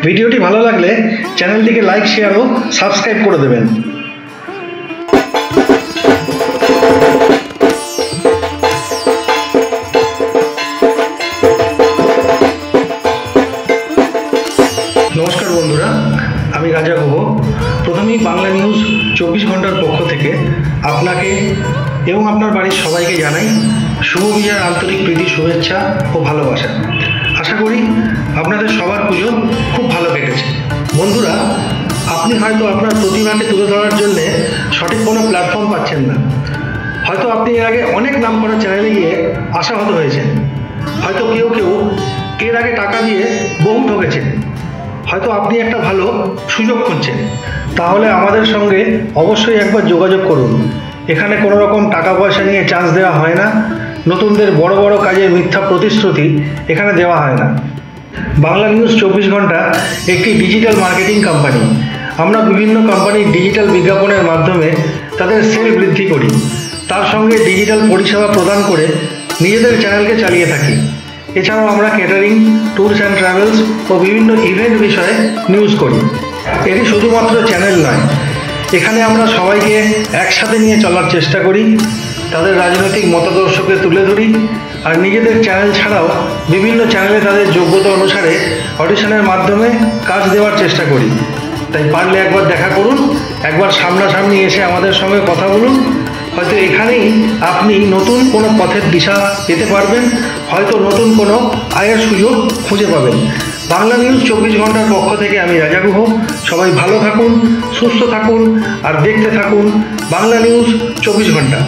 ভিডিওটি ভালো লাগলে চ্যানেলটিকে লাইক, শেয়ার ও সাবস্ক্রাইব করে দেবেন। নমস্কার বন্ধুরা, আমি রাজা গুহ। প্রথমেই বাংলা নিউজ 24 ঘন্টার পক্ষ থেকে আপনাকে এবং আপনার বাড়ির সবাইকে জানাই শুভ বিজয়ার আন্তরিক প্রীতি, শুভেচ্ছা ও ভালোবাসা। আশা করি আপনাদের সবার পুজো খুব ভালো কেটেছে। বন্ধুরা, আপনি হয়তো আপনার প্রতিভাকে তুলে ধরার জন্যে সঠিক কোনো প্ল্যাটফর্ম পাচ্ছেন না। হয়তো আপনি এর আগে অনেক নাম করা চ্যানেলে গিয়ে আশাহত হয়েছেন। হয়তো কেউ এর আগে টাকা দিয়ে বহু ঠকেছেন। হয়তো আপনি একটা ভালো সুযোগ খুঁজছেন। তাহলে আমাদের সঙ্গে অবশ্যই একবার যোগাযোগ করুন। এখানে কোনো রকম টাকা পয়সা নিয়ে চান্স দেওয়া হয় না। নতুনদের বড় বড় কাজের মিথ্যা প্রতিশ্রুতি এখানে দেওয়া হয় না। বাংলা নিউজ 24 ঘন্টা একটি ডিজিটাল মার্কেটিং কোম্পানি। আমরা বিভিন্ন কোম্পানির ডিজিটাল বিজ্ঞাপনের মাধ্যমে তাদের সেল বৃদ্ধি করি। তার সঙ্গে ডিজিটাল পরিষেবা প্রদান করে নিজেদের চ্যানেলকে চালিয়ে থাকি। এছাড়াও আমরা ক্যাটারিং, ট্যুরস অ্যান্ড ট্রাভেলস ও বিভিন্ন ইভেন্ট বিষয়ে নিউজ করি। এটি শুধুমাত্র চ্যানেল নয়, এখানে আমরা সবাইকে একসাথে নিয়ে চলার চেষ্টা করি। তাদের রাজনৈতিক মতাদর্শকে তুলে ধরি আর নিজেদের চ্যানেল ছাড়াও বিভিন্ন চ্যানেলে তাদের যোগ্যতা অনুসারে অডিশনের মাধ্যমে কাজ দেওয়ার চেষ্টা করি। তাই পারলে একবার দেখা করুন, একবার সামনাসামনি এসে আমাদের সঙ্গে কথা বলুন। হয়তো এখানেই আপনি নতুন কোনো পথের দিশা পেতে পারবেন, হয়তো নতুন কোনো আয়ের সুযোগ খুঁজে পাবেন। বাংলা নিউজ 24 ঘন্টার পক্ষ থেকে আমি রাজা গুহ। সবাই ভালো থাকুন, সুস্থ থাকুন আর দেখতে থাকুন বাংলা নিউজ 24 ঘন্টা।